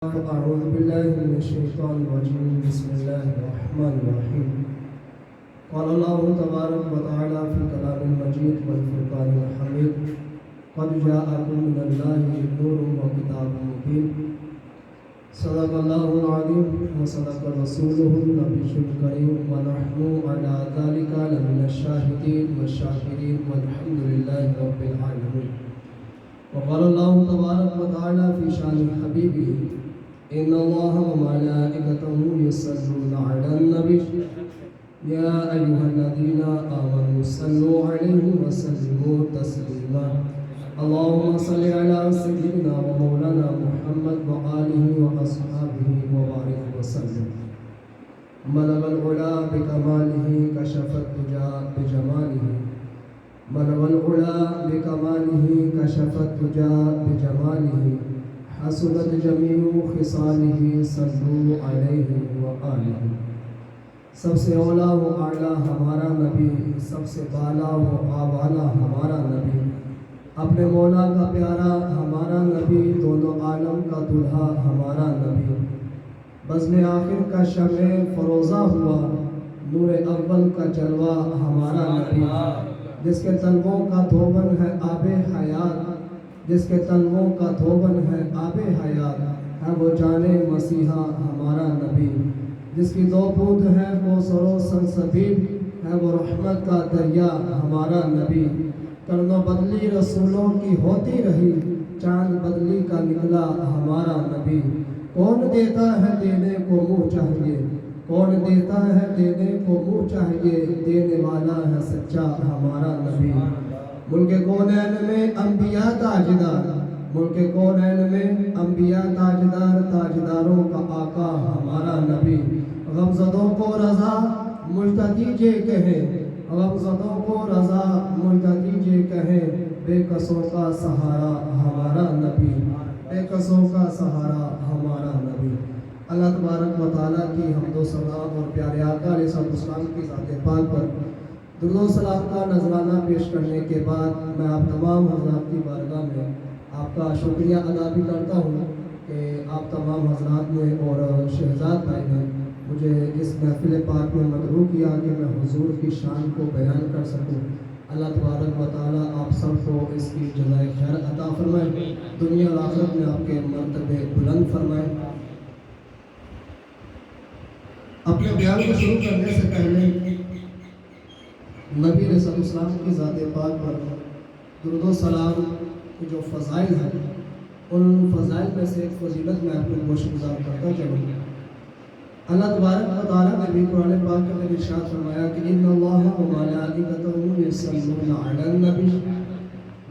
أعوذ بالله من الشيطان الرجيم بسم الله الرحمن الرحيم قال الله تبارك وتعالى في كلام المجيد والفرقان الحميد قد جاءكم من الله نور وكتاب مبين صدق الله العظيم وصدق رسوله النبي الكريم ونحن على ذلك لمن الشاهدين والشاكرين والحمد لله رب العالمين وقال الله تبارك وتعالى في شأن حبيبه إن الله وملائكته يصلون على النبي يا أيها الذين آمنوا صلوا عليه وسلموا تسليما اللهم صل على سيدنا ومولانا محمد وآله وأصحابه وبارك وسلم بلغ العلا بكماله كشف الدجى بجماله بلغ العلا بكماله كشف الدجى بجماله حسنت جميع خصاله صلوا علیہ وآلہ سب سے اولا و اعلیٰ ہمارا نبی، سب سے بالا و آوالا ہمارا نبی، اپنے مولا کا پیارا ہمارا نبی، دونوں عالم کا دلہا ہمارا نبی، بزم آخر کا شمع فروزہ ہوا، نور اول کا جلوہ ہمارا نبی، جس کے طلبوں کا دھوبن ہے آب حیات، جس کے طلبوں کا دھوبن ہے آب حیات، ہے وہ جان مسیحا ہمارا نبی، جس کی دو بوند ہے کوثر و سلسبیل، ہے وہ رحمت کا دریا ہمارا نبی، کرن و بدلی رسولوں کی ہوتی رہی، چاند بدلی کا نکلا ہمارا نبی، کون دیتا ہے دینے کو منہ چاہیے، کون دیتا ہے دینے کو منہ چاہیے، دینے والا ہے سچا ہمارا نبی، ملک کونین میں انبیاء تاجدار، ملک کونین میں انبیاء تاجدار، تاجداروں کا آقا ہمارا نبی، غمزدوں کو رضا مجھ دیجے کہیں، غمزدوں کو رضا مجھ دیجے کہیں، بے کسوں کا سہارا ہمارا نبی، بے کسوں کا سہارا ہمارا نبی۔ اللہ تبارک و تعالیٰ کی حمد و ثنا اور پیارے آقا علیہ السلام کی ذات پاک پر درود و سلام کا نذرانہ پیش کرنے کے بعد میں آپ تمام حضرات کی بارگاہ میں آپ کا شکریہ ادا بھی کرتا ہوں کہ آپ تمام حضرات نے اور شہزاد بھائی نے مجھے اس محفل پاک میں مدعو کیا کہ میں حضور کی شان کو بیان کر سکوں۔ اللہ تبارک و تعالیٰ آپ سب کو اس کی جزائے خیر عطا فرمائے، دنیا اور آخرت میں آپ کے مرتبے بلند فرمائے۔ اپنے بیان کو شروع کرنے سے پہلے نبی علیہ السلام کی ذات پاک پر درود و سلام کی جو فضائل ہیں ان فضائل میں سے ایک فضیلت میں آپ کو گوش گزار کرتا چلوں۔ اللہ تبارک و تعالیٰ نے بھی قرآن پاک کے اندر ارشاد فرمایا کہ ان اللہ و ملائکتہ یصلون علی النبی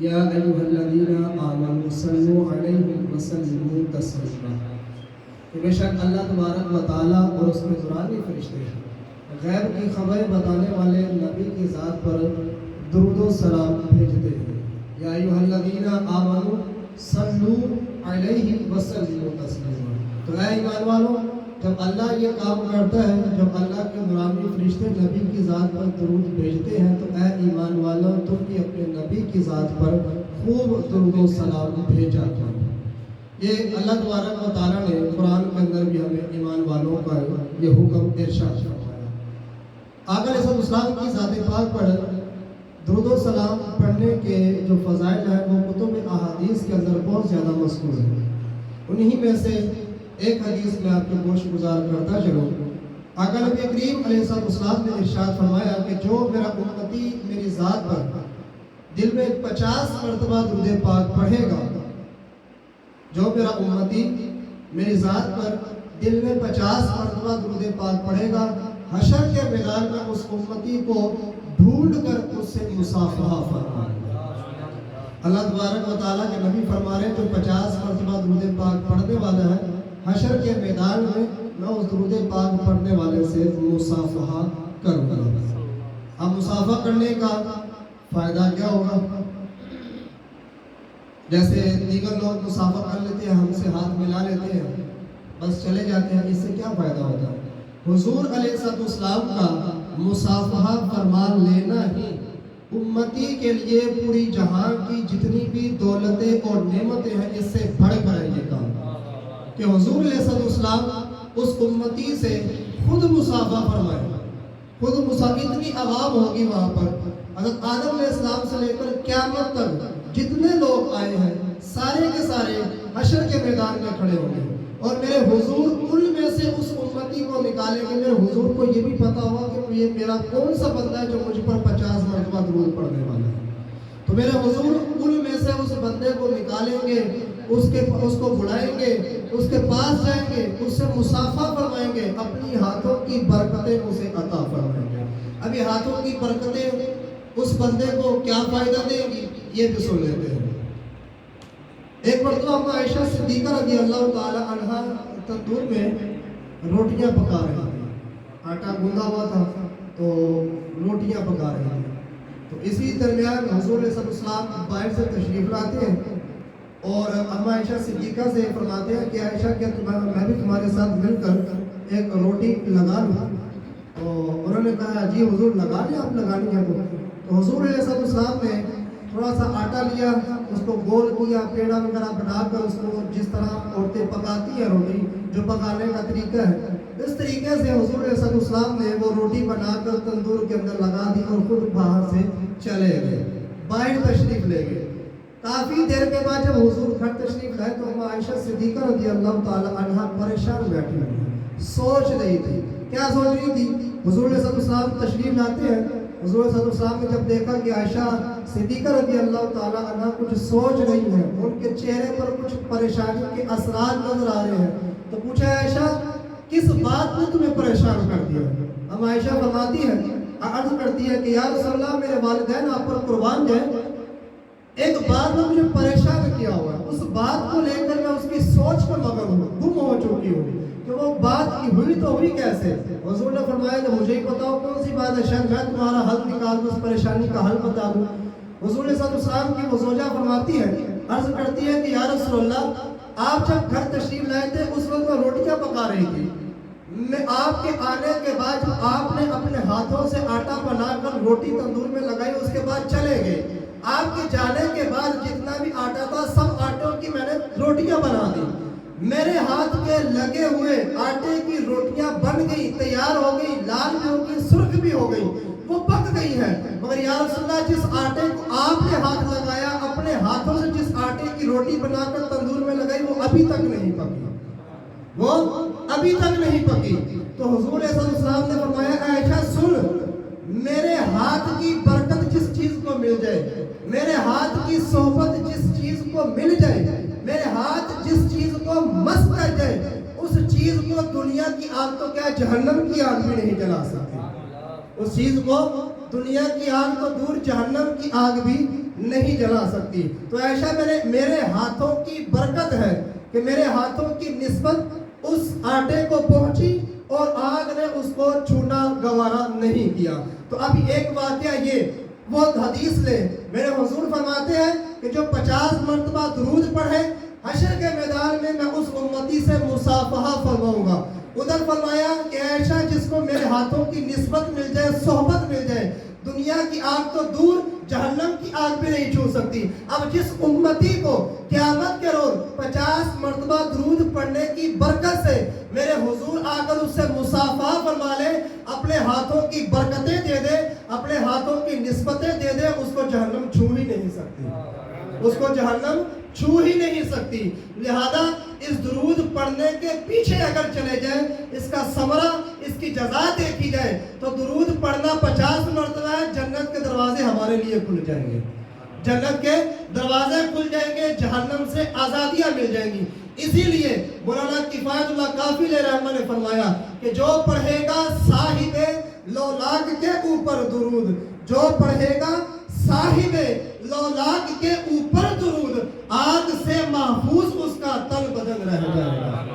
یا ایھا الذین آمنوا صلوا علیہ وسلموا تسلیما، کہ بے شک اللہ تبارک و تعالیٰ اور اس کے نورانی فرشتے غیب کی خبریں بتانے والے نبی کی ذات پر درود و سلام بھیجتے ہیں۔ یا ایھا الذین آمنوا صلوا علیہ وسلموا تسلیما، تو اے ایمان والو، جب اللہ یہ کام کرتا ہے، جب اللہ کے نورانی فرشتے نبی کی ذات پر درود بھیجتے ہیں، تو اے ایمان والو تم بھی اپنے نبی کی ذات پر خوب درود و سلام بھیجا کرو۔ یہ اللہ تبارک و تعالیٰ نے قرآن کے اندر بھی ہمیں ایمان والوں کا یہ حکم ارشاد فرمایا۔ آقا علیہ السلام کی ذات پاک پر درود و سلام پڑھنے کے جو فضائل ہیں وہ کتب احادیث کے اندر بہت زیادہ مذکور ہیں۔ انہی میں سے ایک حدیث میں آپ کو گوش گزار کرتا چلوں۔ آقا نبی کریم علیہ السلام نے ارشاد فرمایا کہ جو میرا امتی میری ذات پر دل میں 50 مرتبہ درود پاک پڑھے گا، جو میرا امتی میری ذات پر دل میں 50 مرتبہ درود پاک پڑھے گا، حشر کے میدان میں اس امتی کو ڈھونڈ کر اس سے مصافحہ فرمائے گا۔ اللہ تبارک و تعالیٰ کے نبی فرما رہے ہیں جو 50 مرتبہ درود پاک پڑھنے والا ہے، حشر کے میدان میں میں اس درود پاک پڑھنے والے سے مصافحہ کروں گا۔ اب مصافحہ کرنے کا فائدہ کیا ہوگا؟ جیسے دیگر لوگ مصافحہ کر لیتے ہیں، ہم سے ہاتھ ملا لیتے ہیں، بس چلے جاتے ہیں، اس سے کیا فائدہ ہوتا ہے؟ حضور علیہ السلام کا مصافحہ فرمان لینا ہی امتی کے لیے پوری جہان کی جتنی بھی دولتیں اور نعمتیں ہیں اس سے بڑھ کر ہے یہ کام۔ کہ حضور علیہ السلام اس امتی سے خود مصافحہ فرمائے، خود مصافحہ۔ اتنی عوام ہوگی وہاں پر، حضرت آدم علیہ السلام سے لے کر قیامت تک جتنے لوگ آئے ہیں سارے کے سارے حشر کے میدان میں کھڑے ہوں گے، اور میرے حضور ان میں سے اس امتی کو نکالیں گے۔ میرے حضور کو یہ بھی پتا ہوگا کہ یہ میرا کون سا بندہ ہے جو مجھ پر 50 مرتبہ درود پڑھنے والا ہے، تو میرے حضور ان میں سے اس بندے کو نکالیں گے، اس کو بلائیں گے، اس کے پاس جائیں گے، اس سے مصافحہ فرمائیں گے، اپنی ہاتھوں کی برکتیں اسے عطا فرمائیں گے۔ ابھی ہاتھوں کی برکتیں اس بندے کو کیا فائدہ دیں گی یہ بھی سن لیتے ہیں۔ ایک مرتبہ اما عائشہ صدیقہ رضی اللہ تعالی عنہا تندور میں روٹیاں پکا رہی تھیں، آٹا گوندھا ہوا تھا تو روٹیاں پکا رہی تھیں، تو اسی درمیان حضور صلی اللہ علیہ وسلم باہر سے تشریف لاتے ہیں اور اما عائشہ صدیقہ سے فرماتے ہیں کہ عائشہ کیا میں بھی تمہارے ساتھ مل کر ایک روٹی لگا لوں؟ تو انہوں نے کہا جی حضور لگا لیں، آپ لگانی ہے تو حضور علیہ السلام نے تھوڑا سا آٹا لیا، اس کو گول کیا، پیڑا وغیرہ بنا کر اس کو جس طرح عورتیں پکاتی ہیں روٹی، جو پکانے کا طریقہ ہے، اس طریقے سے حضور علیہ السلام نے وہ روٹی بنا کر تندور کے اندر لگا دی اور خود باہر سے چلے گئے، باہر تشریف لے گئے۔ کافی دیر کے بعد جب حضور گھر تشریف لائے تو عائشہ صدیقہ رضی اللہ تعالی عنہا پریشان بیٹھی ہوئی سوچ رہی تھی۔ کیا سوچ رہی تھی؟ حضور علیہ السلام تشریف لاتے ہیں، حضور صلی اللہ علیہ وسلم نے جب دیکھا کہ عائشہ صدیقہ رضی اللہ تعالیٰ عنہ کچھ سوچ رہی ہیں، ان کے چہرے پر کچھ پریشانی کے اثرات نظر آ رہے ہیں، تو پوچھا عائشہ کس بات نے تمہیں پریشان کر دیا؟ ہم عائشہ فرماتی ہے، عرض کرتی ہے کہ یا رسول اللہ میرے والدین آپ پر قربان جائیں، ایک بات نے مجھے پریشان کیا ہوا ہے، اس بات کو لے کر میں اس کی سوچ پر مگن ہوں، گم ہو چکی ہوں کہ وہ بات کی ہوئی تو ہوئی کیسے؟ حضور نے فرمایا کہ مجھے ہی پتا ہو کون سی بات ہے، شاید میں تمہارا حل نکال دوں، اس پریشانی کا حل بتا دوں۔ حضور صلی اللہ علیہ وسلم کی وہ زوجہ فرماتی ہے، عرض کرتی ہے کہ یا رسول اللہ آپ جب گھر تشریف لائے تھے اس وقت میں روٹیاں پکا رہی تھی، میں آپ کے آنے کے بعد آپ نے اپنے ہاتھوں سے آٹا بنا کر روٹی تندور میں لگائی، اس کے بعد چلے گئے، آپ کے جانے کے بعد جتنا بھی آٹا تھا سب آٹوں کی میں نے روٹیاں بنا دی، میرے ہاتھ کے لگے ہوئے آٹے کی روٹیاں بن گئی، تیار ہو گئی، لال بھی ہو گئی، سرخ بھی ہو گئی، وہ پک گئی ہیں، مگر یا رسول اللہ جس آٹے کو آپ نے ہاتھ لگایا، اپنے ہاتھوں سے جس آٹے کی روٹی بنا کر تندور میں لگائی، وہ ابھی تک نہیں پکی، وہ ابھی تک نہیں پکی۔ تو حضور صلی اللہ علیہ وسلم نے فرمایا عائشہ سن، میرے ہاتھ کی برکت جس چیز کو مل جائے، میرے ہاتھ کی صحبت جس چیز کو مل جائے، میرے ہاتھ جس چیز کو مس کر جائے، اس چیز کو دنیا کی آگ تو کیا جہنم کی آگ بھی نہیں جلا سکتی، اس چیز کو دنیا کی آگ تو دور جہنم کی آگ بھی نہیں جلا سکتی۔ تو عائشہ میرے ہاتھوں کی برکت ہے کہ میرے ہاتھوں کی نسبت اس آٹے کو پہنچی اور آگ نے اس کو چھونا گوارا نہیں کیا۔ تو اب ایک واقعہ یہ وہ حدیث لے، میرے حضور فرماتے ہیں کہ جو 50 مرتبہ درود پڑھے حشر کے میدان میں میں اس امتی سے مصافحہ فرماؤں گا۔ ادھر فرمایا کہ عائشہ جس کو میرے ہاتھوں کی نسبت مل جائے، صحبت مل جائے، دنیا کی آگ تو دور جہنم کی آگ بھی نہیں چھو سکتی۔ اب جس امتی کو قیامت کے روز 50 مرتبہ درود پڑھنے کی برکت سے میرے حضور آ کر اس سے مصافحہ فرما لے، اپنے ہاتھوں کی برکتیں دے دے، اپنے ہاتھوں کی نسبتیں دے دے، اس کو جہنم چھو ہی نہیں سکتی، اس کو جہنم چھو ہی نہیں سکتی۔ لہذا اس درود پڑھنے کے پیچھے اگر چلے جائیں، اس کا ثمرہ، اس کی جزا دیکھی جائے تو درود پڑھنا 50 مرتبہ ہے، جنت کے دروازے ہمارے لیے کھل جائیں گے، جنت کے دروازے کھل جائیں گے، جہنم سے آزادیاں مل جائیں گی۔ اسی لیے مولانا کفایت اللہ کافی علیہ رحمہ نے فرمایا کہ جو پڑھے گا صاحب لولاک کے اوپر درود، جو پڑھے گا صاحب لولاک کے اوپر درود، آگ سے محفوظ اس کا تن بدن رہ جائے گا،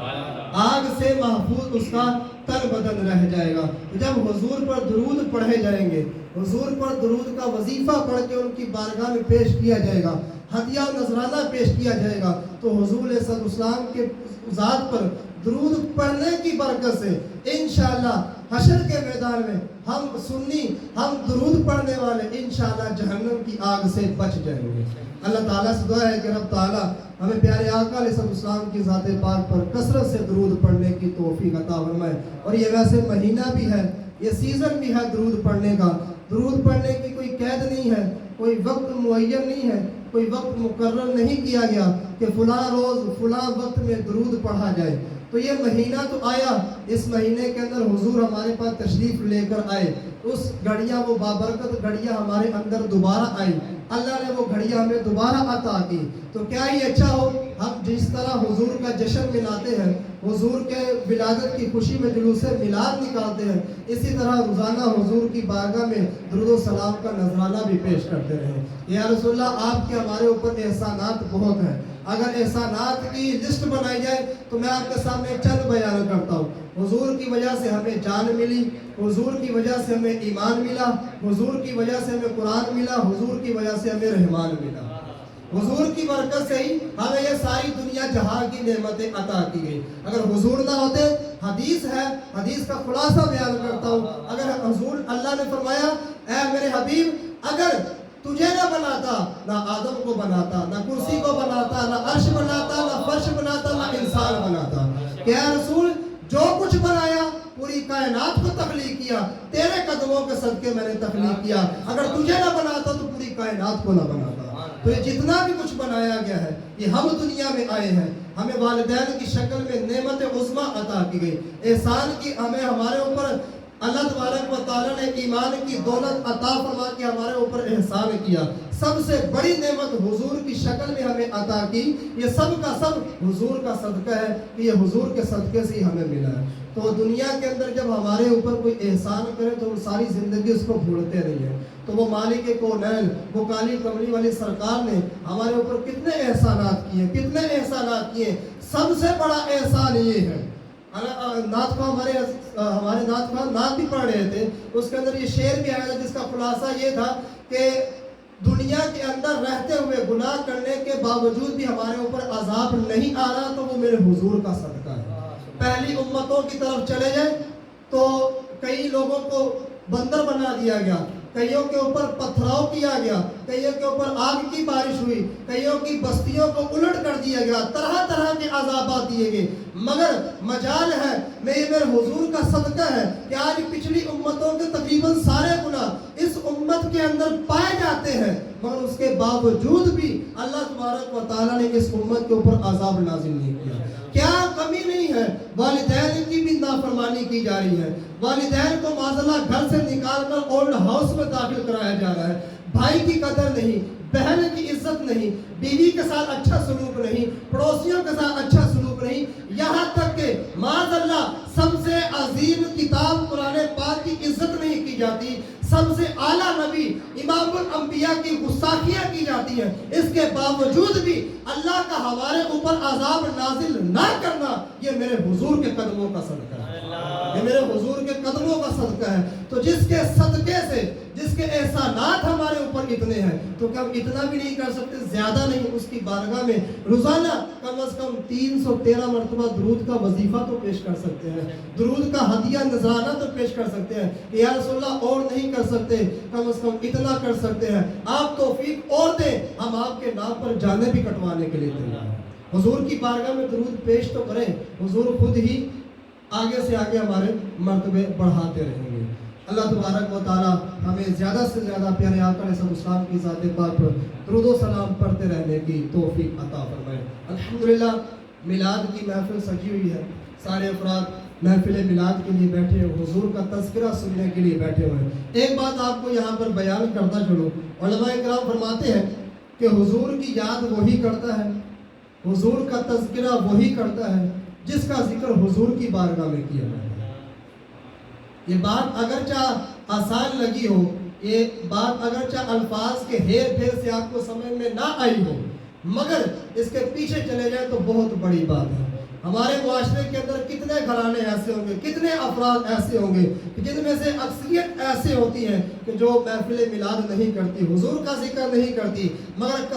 آگ سے محفوظ اس کا تن بدن رہ جائے گا۔ جب حضور پر درود پڑھے جائیں گے، حضور پر درود کا وظیفہ پڑھ کے ان کی بارگاہ میں پیش کیا جائے گا، ہدیہ و نذرانہ پیش کیا جائے گا، تو حضور علیہ السلام کے ذات پر درود پڑھنے کی برکت سے انشاءاللہ حشر کے میدان میں ہم سنی، ہم درود پڑھنے والے انشاءاللہ جہنم کی آگ سے بچ جائیں گے۔ اللہ تعالیٰ سے دعا ہے کہ رب تعالیٰ ہمیں پیارے آقا علیہ السلام کی ذات پاک پر کثرت سے درود پڑھنے کی توفیق عطا فرمائے۔ اور یہ ویسے مہینہ بھی ہے، یہ سیزن بھی ہے درود پڑھنے کا۔ درود پڑھنے کی کوئی قید نہیں ہے، کوئی وقت معین نہیں ہے، کوئی وقت مقرر نہیں کیا گیا کہ فلاں روز فلاں وقت میں درود پڑھا جائے۔ تو یہ مہینہ تو آیا، اس مہینے کے اندر حضور ہمارے پاس تشریف لے کر آئے، اس گھڑیاں وہ بابرکت گھڑیاں ہمارے اندر دوبارہ آئی، اللہ نے وہ گھڑیاں ہمیں دوبارہ عطا کی۔ تو کیا ہی اچھا ہو ہم جس طرح حضور کا جشن مناتے ہیں، حضور کے ولادت کی خوشی میں جلوس میلاد نکالتے ہیں، اسی طرح روزانہ حضور کی بارگاہ میں درود و سلام کا نذرانہ بھی پیش کرتے رہیں۔ یا رسول اللہ آپ کے ہمارے اوپر احسانات بہت ہیں، اگر احسانات کی لسٹ بنائی جائے تو میں آپ کے سامنے چند بیان کرتا ہوں۔ حضور کی وجہ سے ہمیں جان ملی، حضور کی وجہ سے ہمیں ایمان ملا، حضور کی وجہ سے ہمیں قرآن ملا، حضور کی وجہ سے ہمیں رحمان ملا۔ حضور کی برکت سے ہی ہمیں یہ ساری دنیا جہاں کی نعمتیں عطا کی گئی۔ اگر حضور نہ ہوتے، حدیث ہے، حدیث کا خلاصہ بیان کرتا ہوں، اگر حضور اللہ نے فرمایا اے میرے حبیب اگر تجھے نہ بناتا، نہ آدم کو بناتا، نہ کرسی کو بناتا، نہ عرش بناتا، نہ فرش بناتا، نہ انسان بناتا۔ کہ اے رسول جو کچھ بنایا پوری کائنات کو تخلیق کیا، تیرے قدموں کے صدقے میں نے تخلیق کیا، اگر تجھے نہ بناتا تو پوری کائنات کو نہ بناتا۔ تو یہ جتنا بھی کچھ بنایا گیا ہے یہ ہم دنیا میں آئے ہیں، ہمیں والدین کی شکل میں نعمت عظمیٰ عطا کی گئی، احسان کی ہمیں ہمارے اوپر اللہ تبارک و تعالیٰ نے ایمان کی دولت عطا فرما کے ہمارے اوپر احسان کیا۔ سب سے بڑی نعمت حضور کی شکل میں ہمیں عطا کی، یہ سب کا سب حضور کا صدقہ ہے کہ یہ حضور کے صدقے سے ہی ہمیں ملا ہے۔ تو دنیا کے اندر جب ہمارے اوپر کوئی احسان کرے تو ہم ساری زندگی اس کو بھولتے نہیں ہیں۔ تو وہ مالک کونین، وہ کالی کملی والی سرکار نے ہمارے اوپر کتنے احسانات کیے، کتنے احسانات کیے۔ سب سے بڑا احسان یہ ہے، نعت خواہ ہمارے نعت خواہ نعت بھی پڑھ رہے تھے، اس کے اندر یہ شعر بھی آیا تھا جس کا خلاصہ یہ تھا کہ دنیا کے اندر رہتے ہوئے گناہ کرنے کے باوجود بھی ہمارے اوپر عذاب نہیں آ رہا تو وہ میرے حضور کا صدقہ ہے۔ پہلی امتوں کی طرف چلے جائیں تو کئی لوگوں کو بندر بنا دیا گیا، کئیوں کے اوپر پتھراؤ کیا گیا، کئیوں کے اوپر آگ کی بارش ہوئی، کئیوں کی بستیوں کو الٹ کر دیا گیا، طرح طرح کے عذابات دیے گئے، مگر مجال ہے میرے حضور کا صدقہ ہے کہ آج پچھلی امتوں کے تقریباً سارے گناہ اس امت کے اندر پائے جاتے ہیں، مگر اس کے باوجود بھی اللہ تبارک و تعالیٰ نے اس امت کے اوپر عذاب نازل نہیں کیا۔ کیا کمی نہیں ہے؟ والدین کی بھی نافرمانی کی جا رہی ہے، والدین کو معذاللہ گھر سے نکال کر اولڈ ہاؤس میں داخل کرایا جا رہا ہے، بھائی کی قدر نہیں، بہن کی عزت نہیں، بیوی کے ساتھ اچھا سلوک نہیں، پڑوسیوں کے ساتھ اچھا سلوک نہیں، یہاں تک کہ معذاللہ سب سے عظیم کتاب قرآن پاک کی عزت نہیں کی جاتی، سب سے اعلیٰ نبی امام الانبیاء کی گستاخیاں کی جاتی ہیں، اس کے باوجود بھی اللہ کا ہمارے اوپر عذاب نازل نہ کرنا یہ میرے حضور کے قدموں کا صدقہ ہے، یہ میرے حضور کے قدموں کا صدقہ ہے۔ تو جس کے صدقے سے، جس کے احسانات ہمارے اوپر اتنے ہیں تو کیا ہم اتنا بھی نہیں کر سکتے، زیادہ نہیں، اس کی بارگاہ میں روزانہ کم از کم 313 مرتبہ درود کا وظیفہ تو پیش کر سکتے ہیں، درود کا ہدیہ نذرانہ تو پیش کر سکتے ہیں کہ یا رسول اللہ اور نہیں کر سکتے، کم از کم اتنا کر سکتے ہیں، آپ توفیق اور دیں، ہم آپ کے نام پر جانیں بھی کٹوانے کے لیے تیار ہیں۔ حضور کی بارگاہ میں درود پیش تو کریں، حضور خود ہی آگے سے آگے ہمارے مرتبے بڑھاتے رہیں گے۔ اللہ تبارک و تعالی ہمیں زیادہ سے زیادہ پیارے آقا علیہ السلام کی ذات پاک پر درود و سلام پڑھتے رہنے کی توفیق عطا فرمائے۔ الحمدللہ میلاد کی محفل سجی ہوئی ہے، سارے افراد محفل میلاد کے لیے بیٹھے ہیں، حضور کا تذکرہ سننے کے لیے بیٹھے ہوئے ہیں۔ ایک بات آپ کو یہاں پر بیان کرتا چلوں، علماء کرام فرماتے ہیں کہ حضور کی یاد وہی کرتا ہے، حضور کا تذکرہ وہی کرتا ہے جس کا ذکر حضور کی بارگاہ میں کیا جائے۔ یہ بات اگرچہ آسان لگی ہو، یہ بات اگرچہ الفاظ کے ہیر پھیر سے آپ کو سمجھ میں نہ آئی ہو، مگر اس کے پیچھے چلے جائیں تو بہت بڑی بات ہے۔ ہمارے معاشرے کے اندر کتنے گھرانے ایسے ہوں گے، کتنے افراد ایسے ہوں گے جن میں سے اکثریت ایسے ہوتی ہیں کہ جو محفل میلاد نہیں کرتی، حضور کا ذکر نہیں کرتی، مگر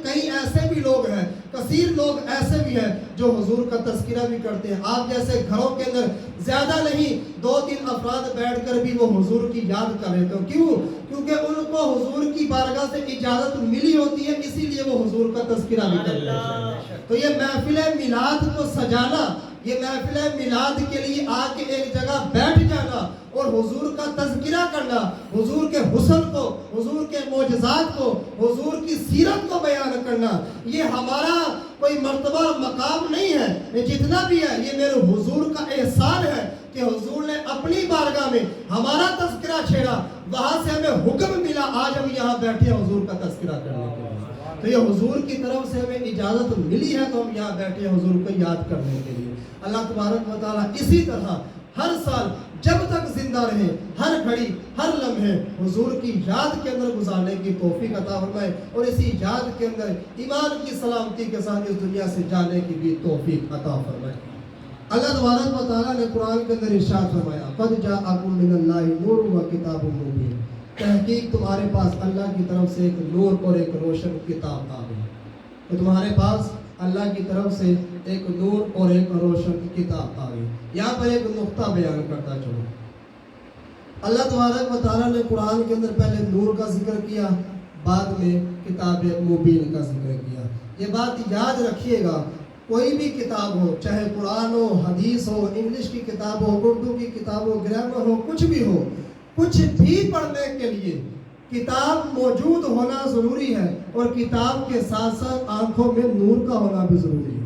کئی ایسے بھی لوگ ہیں کثیر لوگ ایسے بھی ہیں جو حضور کا تذکرہ بھی کرتے ہیں. آپ جیسے گھروں کے اندر زیادہ نہیں 2-3 افراد بیٹھ کر بھی وہ حضور کی یاد کر رہے تھے. کیوں؟ کیونکہ ان کو حضور کی بارگاہ سے اجازت ملی ہوتی ہے, اسی لیے وہ حضور کا تذکرہ بھی کرتے ہیں. تو یہ محفل میلاد کو سجانا, یہ محفل میلاد کے لیے آ کے ایک جگہ بیٹھ جانا اور حضور کا تذکرہ کرنا, حضور کے حسن کو, حضور کے معجزات کو, حضور کی سیرت کو بیان کرنا, یہ ہمارا کوئی مرتبہ مقام نہیں ہے. یہ جتنا بھی ہے یہ میرے حضور کا احسان ہے کہ حضور نے اپنی بارگاہ میں ہمارا تذکرہ چھیڑا, وہاں سے ہمیں حکم ملا آج ہم یہاں بیٹھے ہیں حضور کا تذکرہ کرنے کے لیے. تو یہ حضور کی طرف سے ہمیں اجازت ملی ہے تو ہم یہاں بیٹھے ہیں حضور کو یاد کرنے کے لیے. اللہ تبارک و تعالیٰ اسی طرح ہر سال جب تک زندہ رہے ہر گھڑی ہر لمحے حضور کی یاد کے اندر گزارنے کی توفیق عطا فرمائے, اور اسی یاد کے اندر ایمان کی سلامتی کے ساتھ اس دنیا سے جانے کی بھی توفیق عطا فرمائے. اللہ تبارک و تعالیٰ نے قرآن کے اندر ارشاد فرمایا, قد جاءکم من اللہ نور و کتاب مبین, تحقیق تمہارے پاس اللہ کی طرف سے ایک نور اور ایک روشن کتاب آ گئی. تو تمہارے پاس اللہ کی طرف سے ایک نور اور ایک روشن کتاب آ گئی. یہاں پر ایک نقطہ بیان کرتا چلو. اللہ تبارک و تعالیٰ نے قرآن کے اندر پہلے نور کا ذکر کیا, بعد میں کتاب مبین کا ذکر کیا. یہ بات یاد رکھیے گا, کوئی بھی کتاب ہو, چاہے قرآن ہو, حدیث ہو, انگلش کی کتاب ہو, اردو کی کتاب ہو, گرامر ہو, کچھ بھی ہو, کچھ بھی پڑھنے کے لیے کتاب موجود ہونا ضروری ہے, اور کتاب کے ساتھ ساتھ آنکھوں میں نور کا ہونا بھی ضروری ہے.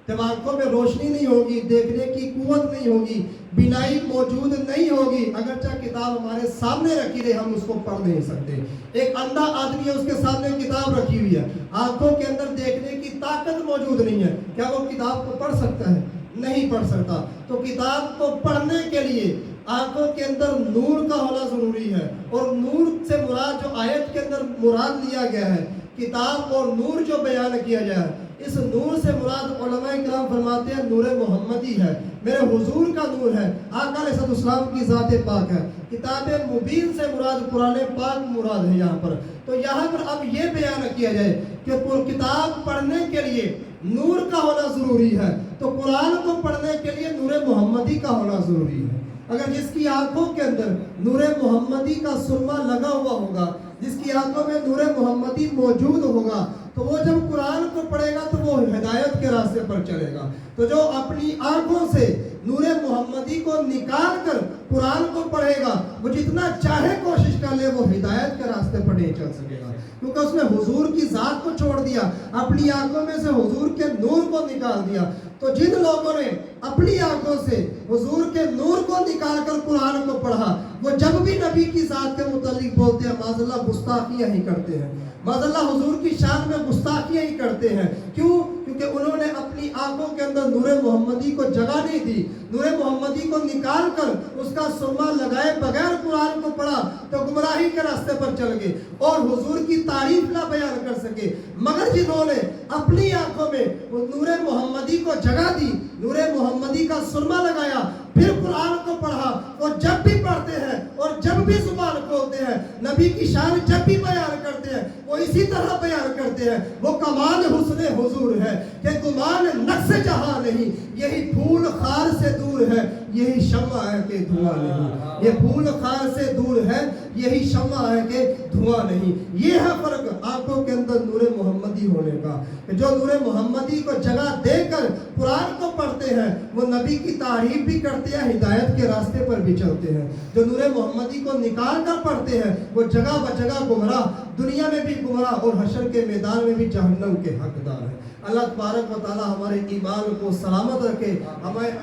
جب آنکھوں میں روشنی نہیں ہوگی, دیکھنے کی قوت نہیں ہوگی, بینائی موجود نہیں ہوگی, اگرچہ کتاب ہمارے سامنے رکھی رہے ہم اس کو پڑھ نہیں سکتے. ایک اندھا آدمی ہے, اس کے سامنے کتاب رکھی ہوئی ہے, آنکھوں کے اندر دیکھنے کی طاقت موجود نہیں ہے, کیا وہ کتاب کو پڑھ سکتا ہے؟ نہیں پڑھ سکتا. تو کتاب کو پڑھنے کے لیے آنکھوں کے اندر نور کا ہونا ضروری ہے, اور نور سے مراد جو آیت کے اندر مراد لیا گیا ہے, کتاب اور نور جو بیان کیا گیا ہے, اس نور سے مراد علماء کرام فرماتے ہیں نور محمدی ہے, میرے حضور کا نور ہے, آقا علیہ السلام کی ذات پاک ہے. کتاب مبین سے مراد قرآن پاک مراد ہے یہاں پر. تو یہاں پر اب یہ بیان کیا جائے کہ کتاب پڑھنے کے لیے نور کا ہونا ضروری ہے, تو قرآن کو پڑھنے کے لیے نور محمدی کا ہونا ضروری ہے. اگر جس کی آنکھوں کے اندر نور محمدی کا سرما لگا ہوا ہوگا, جس کی آنکھوں میں نور محمدی موجود ہوگا, تو وہ جب قرآن کو پڑھے گا تو وہ ہدایت کے راستے پر چلے گا. تو جو اپنی آنکھوں سے نور محمدی کو نکال کر قرآن کو پڑھے گا, وہ جتنا چاہے کوشش کر لے وہ ہدایت کے راستے پر نہیں چل سکے گا, کیونکہ اس نے حضور کی ذات کو چھوڑ دیا, اپنی آنکھوں میں سے حضور کے نور کو نکال دیا. تو جن لوگوں نے اپنی آنکھوں سے حضور کے نور کو نکال کر قرآن کو پڑھا, وہ جب بھی نبی کی ذات کے متعلق بولتے ہیں معاذ اللہ گستاخیاں ہی کرتے ہیں, معاذ اللہ حضور کی شان میں گستاخیاں ہی کرتے ہیں. کیوں؟ کیونکہ انہوں نے اپنی آنکھوں کے اندر نور محمدی کو جگہ نہیں دی, نور محمدی کو نکال کر اس کا سرما لگائے بغیر قرآن کو پڑھا تو گمراہی کے راستے پر چل گئے اور حضور کی تعریف نہ بیان کر سکے. مگر جنہوں نے اپنی آنکھوں میں نور محمدی کو جگہ دی, نور محمدی کا سرما لگایا, پھر قرآن کو پڑھا, وہ جب بھی پڑھتے ہیں اور جب بھی زبان کھولتے ہیں نبی کی شان جب بھی بیان کرتے ہیں وہ اسی طرح بیان کرتے ہیں. وہ کمال حسن حضور ہے کہ گمان نقص جہاں نہیں, یہی پھول خار سے دور ہے, یہی شمع ہے کہ دھواں نہیں. یہ پھول خار سے دور ہے, یہی شمع ہے کہ دھواں نہیں. یہ ہے فرق آنکھوں کے اندر نور محمدی ہونے کا, کہ جو نور محمدی کو جگہ دے کر قرآن کو پڑھتے ہیں وہ نبی کی تعریف بھی کرتے ہیں, ہدایت کے راستے پر بھی چلتے ہیں. جو نور محمدی کو نکال کر پڑھتے ہیں وہ جگہ بجگہ گمراہ, دنیا میں بھی گمراہ اور حشر کے میدان میں بھی جہنم کے حقدار ہیں. اللہ تبارک و تعالی ہمارے ایمان کو سلامت رکھے,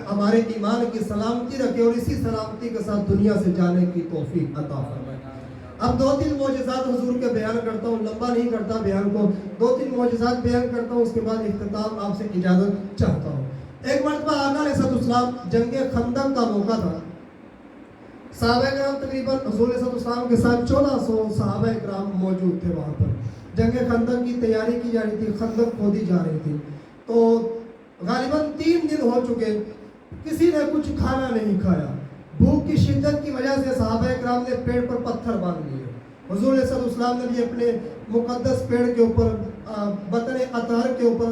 ہمارے ایمان کی سلامتی رکھے, اور اسی سلامتی کے ساتھ دنیا سے جانے کی توفیق عطا فرمائے. اب 2-3 معجزات حضور کے بیان کرتا ہوں, لمبا نہیں کرتا بیان کو, 2-3 معجزات بیان کرتا ہوں, اس کے بعد اختتام آپ سے اجازت چاہتا ہوں. ایک مرتبہ آقا علیہ السلام جنگ خندق کا موقع تھا, صحابہ کرام تقریباً حضور علیہ السلام کے ساتھ 1400 صحابہ کرام موجود تھے وہاں پر. جنگ خندق کی تیاری کی جا رہی تھی, خندق کھودی جا رہی تھی. تو غالباً 3 دن ہو چکے, کسی نے کچھ کھانا نہیں کھایا. بھوک کی شدت کی وجہ سے صحابہ کرام نے پیڑ پر پتھر باندھ لیے. حضور علیہ السلام نے بھی اپنے مقدس پیڑ کے اوپر, بطن اطہر کے اوپر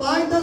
5-10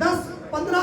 10-15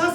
10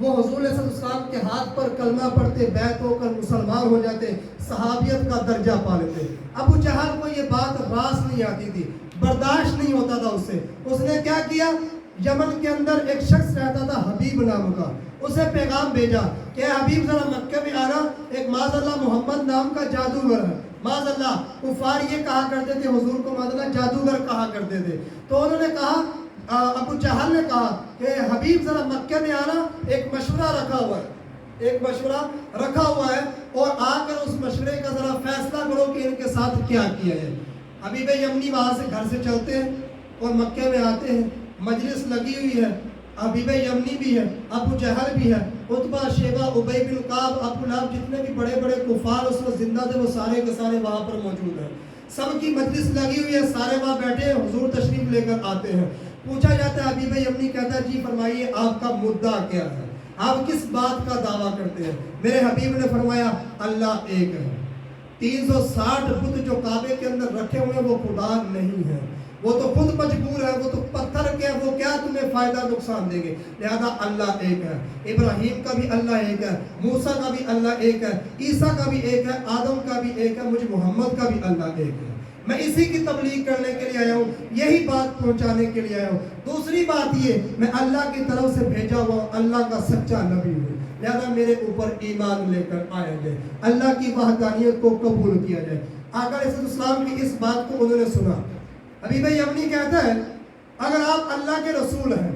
وہ حضور علیہ السلام کے ہاتھ پر کلمہ پڑھتے، بیعت ہو کر مسلمان ہو جاتے، صحابیت کا درجہ پا لیتے۔ ابو جہل کو یہ بات راس نہیں آتی تھی، برداشت نہیں ہوتا تھا اس سے۔ اس نے کیا کیا؟ یمن کے اندر ایک شخص رہتا تھا حبیب نام کا، اسے پیغام بھیجا کہ حبیب ذرا مکہ میں آنا، ایک معاذ اللہ محمد نام کا جادوگر ہے۔ معاذ اللہ کفار یہ کہا کرتے تھے حضور کو، معاذ اللہ جادوگر کہا کرتے تھے۔ تو انہوں نے کہا، ابو جہل نے کہا کہ حبیب ذرا مکہ میں آنا، ایک مشورہ رکھا ہوا ہے، ایک مشورہ رکھا ہوا ہے، اور آ کر اس مشورے کا ذرا فیصلہ کرو کہ ان کے ساتھ کیا کیا ہے۔ حبیب یمنی وہاں سے گھر سے چلتے ہیں اور مکہ میں آتے ہیں، مجلس لگی ہوئی ہے، حبیب یمنی بھی ہے، ابو جہل بھی ہے، عتبہ، شیبہ، ابی بن کعب، ابو لہب، جتنے بھی بڑے بڑے کفار اس وقت زندہ تھے وہ سارے کے سارے وہاں پر موجود ہیں۔ سب کی مجلس لگی ہوئی ہے، سارے وہاں بیٹھے ہیں، حضور تشریف لے کر آتے ہیں۔ پوچھا جاتا ہے، حبیب یمنی کہتا ہے جی فرمائیے آپ کا مدعا کیا ہے، آپ کس بات کا دعویٰ کرتے ہیں؟ میرے حبیب نے فرمایا اللہ ایک ہے، 360 بت جو کعبے کے اندر رکھے ہوئے وہ خدا نہیں ہے، وہ تو خود مجبور ہے، وہ تو پتھر کے، وہ کیا تمہیں فائدہ نقصان دیں گے، لہذا اللہ ایک ہے۔ ابراہیم کا بھی اللہ ایک ہے، موسیٰ کا بھی اللہ ایک ہے، عیسیٰ کا بھی ایک ہے، آدم کا بھی ایک ہے، مجھ محمد کا بھی اللہ ایک ہے۔ میں اسی کی تبلیغ کرنے کے لیے آیا ہوں، یہی بات پہنچانے کے لیے آیا ہوں۔ دوسری بات یہ، میں اللہ کی طرف سے بھیجا ہوا اللہ کا سچا نبی ہوں، لہذا میرے اوپر ایمان لے کر آیا جائے، اللہ کی وحدانیت کو قبول کیا جائے۔ آقا علیہ السلام کی اس بات کو انہوں نے سنا۔ حبیب یمنی کہتا ہے اگر آپ اللہ کے رسول ہیں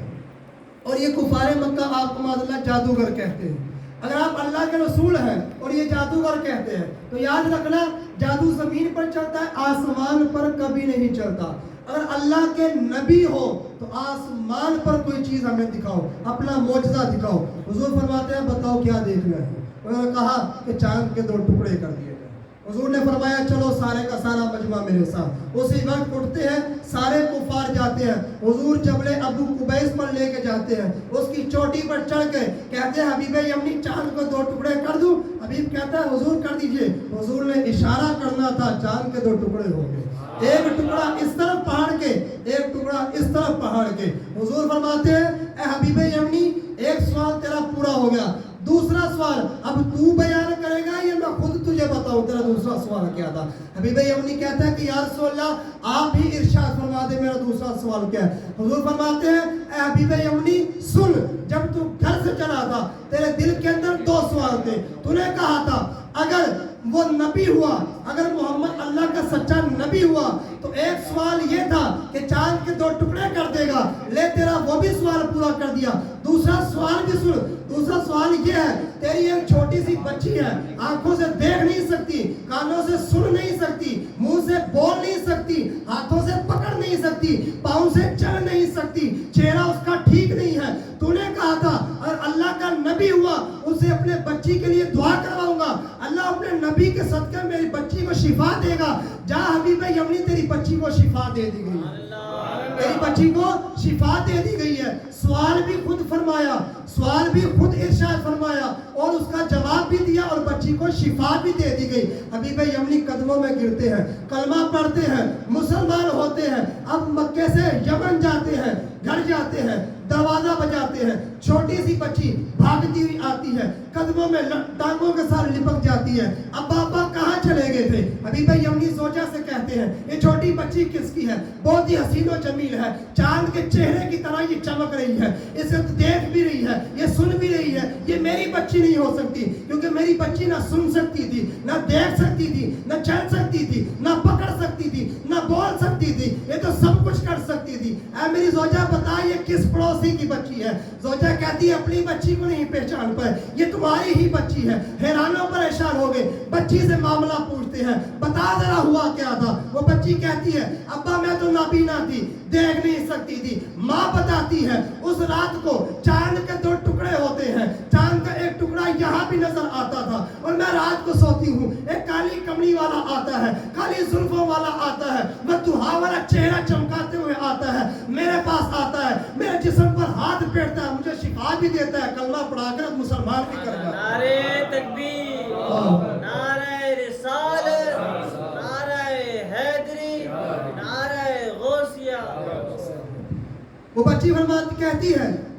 اور یہ کفار مکہ آپ کو معاذ اللہ جادوگر کہتے ہیں، اگر آپ اللہ کے رسول ہیں اور یہ جادوگر کہتے ہیں، تو یاد رکھنا جادو زمین پر چلتا ہے، آسمان پر کبھی نہیں چلتا۔ اگر اللہ کے نبی ہو تو آسمان پر کوئی چیز ہمیں دکھاؤ، اپنا معجزہ دکھاؤ۔ حضور فرماتے ہیں بتاؤ کیا دیکھنا ہے؟ انہوں نے کہا کہ چاند کے 2 ٹکڑے کر دیے جائیں۔ حضور نے فرمایا چلو سارے کا سارا مجمع میرے ساتھ۔ اسی وقت اٹھتے ہیں، سارے کفار جاتے ہیں، حضور جبل ابو قبیس پر لے کے جاتے ہیں، اس کی چوٹی پر چڑھ کے کہتے ہیں حبیب یمنی چاند کو 2 ٹکڑے کر دوں؟ حبیب کہتا ہے حضور کر دیجئے۔ حضور نے اشارہ کرنا تھا، چاند کے 2 ٹکڑے ہو گئے، ایک ٹکڑا اس طرف پہاڑ کے، ایک ٹکڑا اس طرف پہاڑ کے۔ حضور فرماتے ہیں اے حبیب یمنی ایک سوال تیرا پورا ہو گیا، دوسرا سوال اب تو بیان کرے گا یا میں خود تجھے بتاؤں تیرا دوسرا سوال کیا تھا؟ حبیب یمنی کہتا ہے کہ یا رسول اللہ آپ ہی ارشاد فرما دے میرا دوسرا سوال کیا ہے؟ حضور فرماتے ہیں اے حبیب یمنی سن، جب تو گھر سے چلا تھا تیرے دل کے اندر 2 سوال تھے، تو نے کہا تھا اگر وہ نبی ہوا، اگر محمد اللہ کا سچا نبی ہوا تو ایک سوال یہ تھا کہ چاند کے 2 ٹکڑے کر دے گا، لے تیرا وہ بھی سوال پورا کر دیا۔ دوسرا سوال بھی سن، دوسرا سوال یہ ہے تیری ایک چھوٹی سی بچی ہے، آنکھوں سے دیکھ نہیں سکتی، کانوں سے سن نہیں سکتی، منہ سے بول نہیں سکتی، ہاتھوں سے پکڑ نہیں سکتی، پاؤں سے چل نہیں سکتی، چہرہ اس کا ٹھیک نہیں ہے۔ تو نے کہا تھا اگر اللہ کا نبی ہوا اسے اپنے بچی کے لیے دعا کرواؤں گا، اللہ اپنے نبی کے صدقے میری بچی کو شفا دے گا۔ جا حبیب یمنی تیری بچی کو شفا دے دی گئی ہے، تیری بچی کو شفا دے دی گئی ہے۔ سوال بھی خود فرمایا، سوال بھی خود ارشاد فرمایا اور اس کا جواب بھی دیا اور بچی کو شفا بھی دے دی گئی۔ حبیب یمنی قدموں میں گرتے ہیں، کلمہ پڑھتے ہیں، مسلمان ہوتے ہیں، اب مکے سے یمن جاتے ہیں، گھر جاتے ہیں، دروازہ بجاتے ہیں، چھوٹی سی بچی بھاگتی ہوئی آتی ہے، قدموں میں ٹانگوں کے ساتھ لپک جاتی ہے۔ اب ابا کہاں چلے گئے تھے؟ حبیب یمنی زوجہ سے کہتے ہیں یہ چھوٹی بچی کس کی ہے؟ بہت ہی حسین و جمیل ہے، چاند کے چہرے کی طرح یہ چمک رہی ہے، اسے دیکھ بھی رہی ہے، یہ سن بھی رہی ہے، یہ میری بچی نہیں ہو سکتی کیونکہ میری بچی نہ سن سکتی تھی، نہ دیکھ سکتی تھی، نہ چل سکتی تھی، نہ پکڑ سکتی تھی، نہ بول سکتی تھی، یہ تو سب کچھ کر سکتی تھی۔ اے میری زوجہ بتا یہ کس پڑوسی کی بچی ہے؟ زوجہ کہتی ہے اپنی بچی کو نہیں پہچان پائے، یہ تمہاری ہی بچی ہے۔ حیرانوں پریشان ہو گئے، بچی سے معاملہ پوچھتے ہیں بتا ذرا ہوا کیا تھا؟ وہ بچی کہتی ہے ابا میں تو نابینا تھی، دیکھ نہیں سکتی تھی۔ ماں بتاتی ہے اس رات کو چاند کے 2 ٹکڑے ہوتے ہیں، چاند کا ایک ٹکڑا یہاں بھی نظر آتا تھا اور میں رات کو سوتی ہوں، ایک کالی کملی والا آتا ہے، کالی زلفوں والا آتا ہے، مدھوہا والا چہرہ چمکاتے ہوئے آتا ہے، میرے پاس آتا ہے، میرے جسم پر ہاتھ پھیرتا ہے، مجھے شفا بھی دیتا ہے، کلمہ پڑھا کر مسلمان بھی کر جاتا ہے۔ نعرہ تکبیر، نعرہ رسالت، نعرہ حیدری، نعرہ غوثیہ۔ وہ بچی فرماتی کہتی ہے